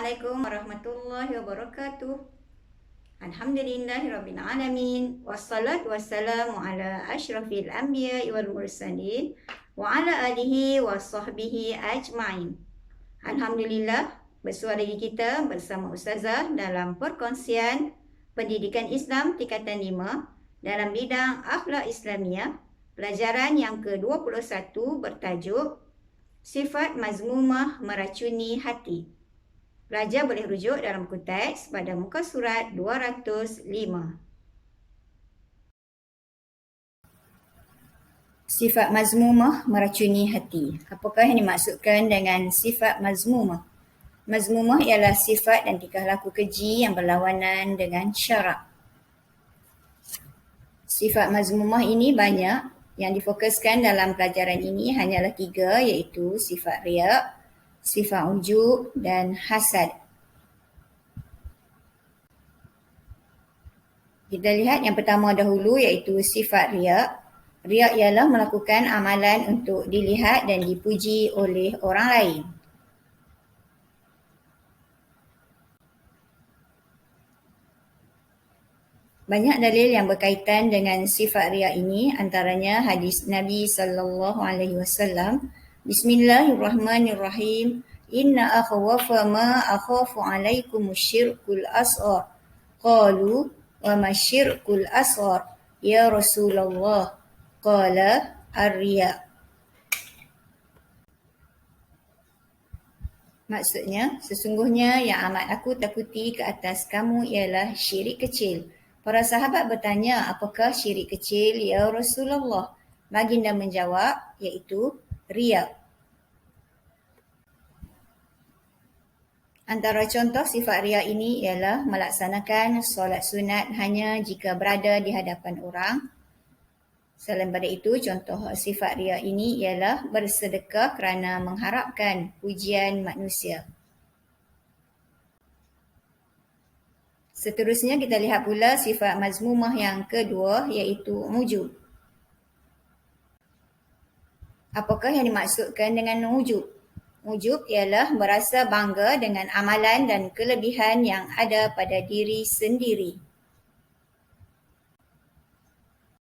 Assalamualaikum warahmatullahi wabarakatuh. Alhamdulillahirabbil alamin. Wassalatu wassalamu ala asyrafil anbiya'i wal mursalin wa ala alihi wa sahbihi ajma'in. Alhamdulillah, bersua lagi kita bersama Ustazah dalam perkongsian Pendidikan Islam tingkatan 5 dalam bidang akhlak Islamiah, pelajaran yang ke-21 bertajuk Sifat Mazmumah Meracuni Hati. Pelajar boleh rujuk dalam buku teks pada muka surat 205. Sifat mazmumah meracuni hati. Apakah yang dimaksudkan dengan sifat mazmumah? Mazmumah ialah sifat dan tingkah laku keji yang berlawanan dengan syarak. Sifat mazmumah ini banyak. Yang difokuskan dalam pelajaran ini hanyalah 3, iaitu sifat riak, sifat ujub dan hasad. Kita lihat yang pertama dahulu, iaitu sifat riak. Riak ialah melakukan amalan untuk dilihat dan dipuji oleh orang lain. Banyak dalil yang berkaitan dengan sifat riak ini, antaranya hadis Nabi SAW. Bismillahirrahmanirrahim. Inna akhwafa ma akhafu alaikum syirkul asghar. Qalu wa ma syirkul asghar ya Rasulullah? Qala ar-riya. Maksudnya, sesungguhnya yang amat aku takuti ke atas kamu ialah syirik kecil. Para sahabat bertanya, apakah syirik kecil ya Rasulullah? Baginda menjawab, iaitu riya. Antara contoh sifat riya ini ialah melaksanakan solat sunat hanya jika berada di hadapan orang. Selain daripada itu, contoh sifat riya ini ialah bersedekah kerana mengharapkan pujian manusia. Seterusnya kita lihat pula sifat mazmumah yang kedua, iaitu ujub. Apakah yang dimaksudkan dengan ujub? Ujub ialah merasa bangga dengan amalan dan kelebihan yang ada pada diri sendiri.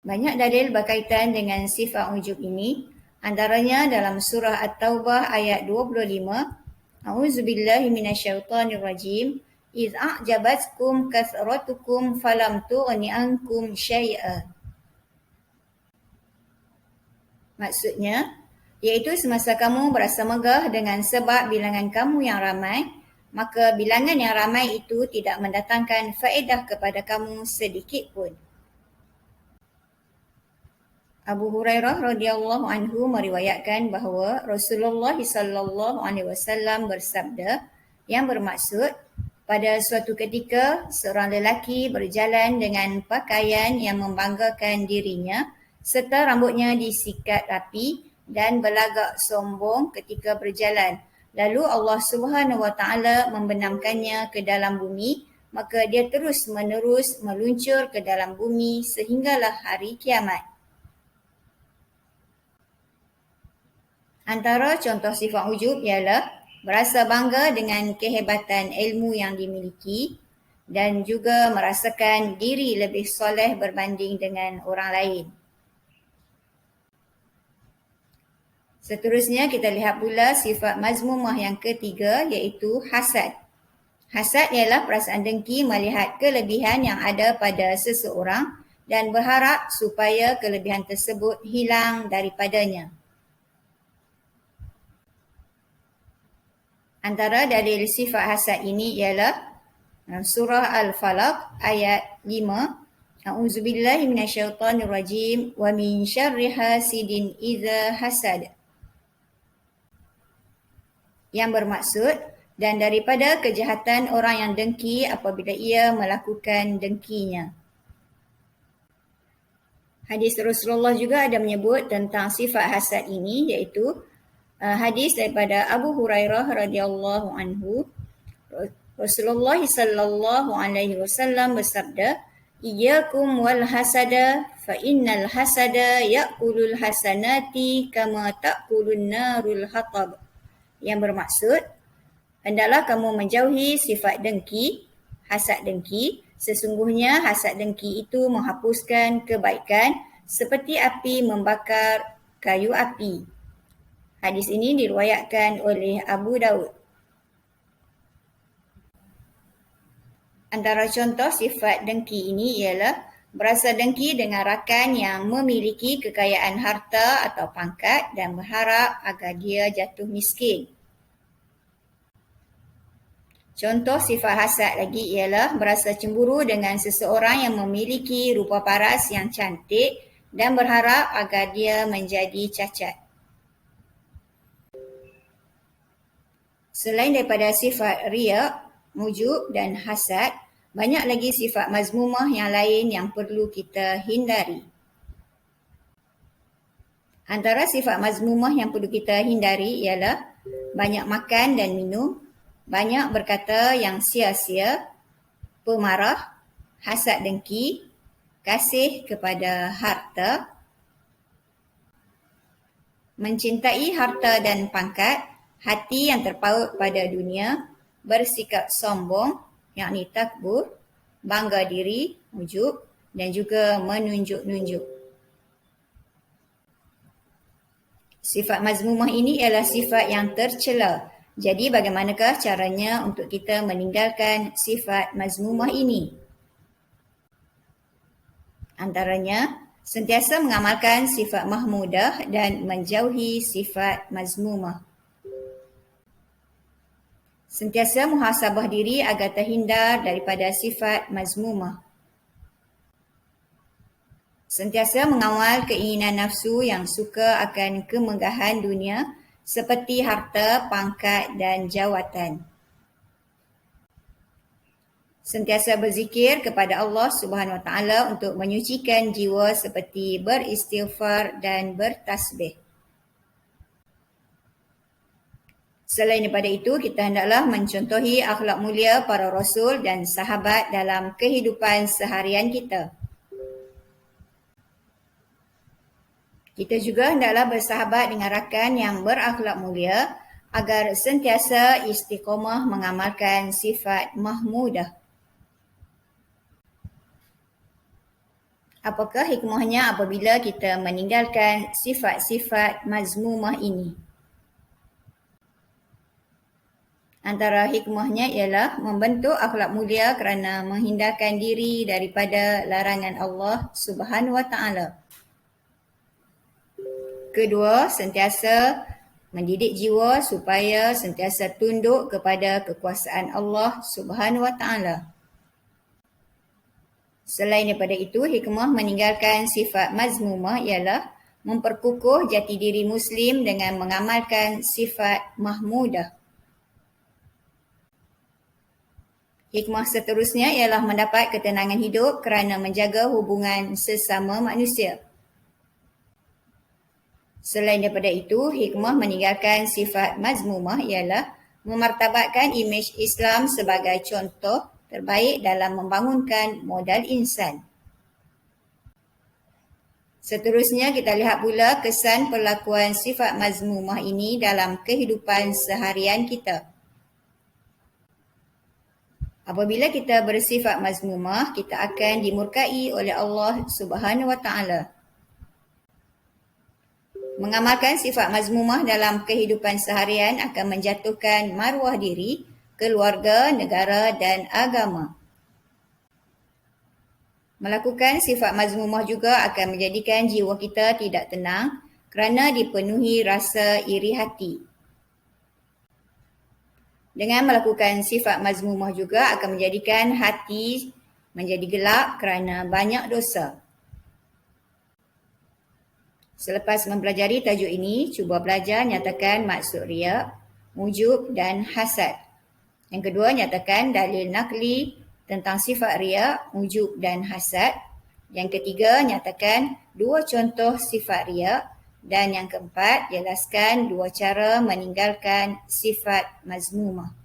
Banyak dalil berkaitan dengan sifat ujub ini, antaranya dalam surah At-Taubah ayat 25. A'udzubillahi minasyaitonirrajim. Iz a'jabatkum kathratukum falam tughni ankum syai'a. Maksudnya, iaitu semasa kamu berasa megah dengan sebab bilangan kamu yang ramai, maka bilangan yang ramai itu tidak mendatangkan faedah kepada kamu sedikit pun. Abu Hurairah radhiyallahu anhu meriwayatkan bahawa Rasulullah SAW bersabda, yang bermaksud, pada suatu ketika seorang lelaki berjalan dengan pakaian yang membanggakan dirinya serta rambutnya disikat rapi dan berlagak sombong ketika berjalan. Lalu Allah Subhanahu Wa Taala membenamkannya ke dalam bumi, maka dia terus menerus meluncur ke dalam bumi sehinggalah hari kiamat. Antara contoh sifat ujub ialah berasa bangga dengan kehebatan ilmu yang dimiliki dan juga merasakan diri lebih soleh berbanding dengan orang lain. Seterusnya kita lihat pula sifat mazmumah yang ketiga, iaitu hasad. Hasad ialah perasaan dengki melihat kelebihan yang ada pada seseorang dan berharap supaya kelebihan tersebut hilang daripadanya. Antara dalil sifat hasad ini ialah surah Al-Falaq ayat 5. A'udzubillahi minasyaitonirrajim wa min syarri hasidin idza hasad. Yang bermaksud, dan daripada kejahatan orang yang dengki apabila ia melakukan dengkinya. Hadis Rasulullah juga ada menyebut tentang sifat hasad ini, iaitu hadis daripada Abu Hurairah radhiyallahu anhu. Rasulullah sallallahu alaihi wasallam bersabda, "Iyyakum wal hasada fa innal hasada ya'kulul hasanati kama ta'kulun narul hatab." Yang bermaksud, Hendaklah kamu menjauhi sifat dengki, hasad dengki. Sesungguhnya hasad dengki itu menghapuskan kebaikan seperti api membakar kayu api. Hadis ini diriwayatkan oleh Abu Daud. Antara contoh sifat dengki ini ialah berasa dengki dengan rakan yang memiliki kekayaan harta atau pangkat dan berharap agar dia jatuh miskin. Contoh sifat hasad lagi ialah berasa cemburu dengan seseorang yang memiliki rupa paras yang cantik dan berharap agar dia menjadi cacat. Selain daripada sifat riya, ujub dan hasad, banyak lagi sifat mazmumah yang lain yang perlu kita hindari. Antara sifat mazmumah yang perlu kita hindari ialah banyak makan dan minum, banyak berkata yang sia-sia, pemarah, hasad dengki, kasih kepada harta, mencintai harta dan pangkat, hati yang terpaut pada dunia, bersikap sombong, yakni takbur, bangga diri, ujub, dan juga menunjuk-nunjuk. Sifat mazmumah ini ialah sifat yang tercela. Jadi bagaimanakah caranya untuk kita meninggalkan sifat mazmumah ini? Antaranya, sentiasa mengamalkan sifat mahmudah dan menjauhi sifat mazmumah. Sentiasa muhasabah diri agar terhindar daripada sifat mazmumah. Sentiasa mengawal keinginan nafsu yang suka akan kemegahan dunia seperti harta, pangkat dan jawatan. Sentiasa berzikir kepada Allah Subhanahu Wa Taala untuk menyucikan jiwa seperti beristighfar dan bertasbih. Selain daripada itu, kita hendaklah mencontohi akhlak mulia para rasul dan sahabat dalam kehidupan seharian kita. Kita juga hendaklah bersahabat dengan rakan yang berakhlak mulia agar sentiasa istiqamah mengamalkan sifat mahmudah. Apakah hikmahnya apabila kita meninggalkan sifat-sifat mazmumah ini? Antara hikmahnya ialah membentuk akhlak mulia kerana menghindarkan diri daripada larangan Allah Subhanahu Wa Taala. Kedua, sentiasa mendidik jiwa supaya sentiasa tunduk kepada kekuasaan Allah Subhanahu Wa Taala. Selain daripada itu, hikmah meninggalkan sifat mazmumah ialah memperkukuh jati diri Muslim dengan mengamalkan sifat mahmudah. Hikmah seterusnya ialah mendapat ketenangan hidup kerana menjaga hubungan sesama manusia. Selain daripada itu, hikmah meninggalkan sifat mazmumah ialah memartabatkan imej Islam sebagai contoh terbaik dalam membangunkan modal insan. Seterusnya, kita lihat pula kesan perlakuan sifat mazmumah ini dalam kehidupan seharian kita. Apabila kita bersifat mazmumah, kita akan dimurkai oleh Allah Subhanahu Wa Taala. Mengamalkan sifat mazmumah dalam kehidupan seharian akan menjatuhkan maruah diri, keluarga, negara dan agama. Melakukan sifat mazmumah juga akan menjadikan jiwa kita tidak tenang kerana dipenuhi rasa iri hati. Dengan melakukan sifat mazmumah juga akan menjadikan hati menjadi gelap kerana banyak dosa. Selepas mempelajari tajuk ini, cuba belajar nyatakan maksud riya, ujub dan hasad. Yang kedua, nyatakan dalil nakli tentang sifat riya, ujub dan hasad. Yang ketiga, nyatakan dua contoh sifat riya. Dan yang keempat, jelaskan dua cara meninggalkan sifat mazmumah.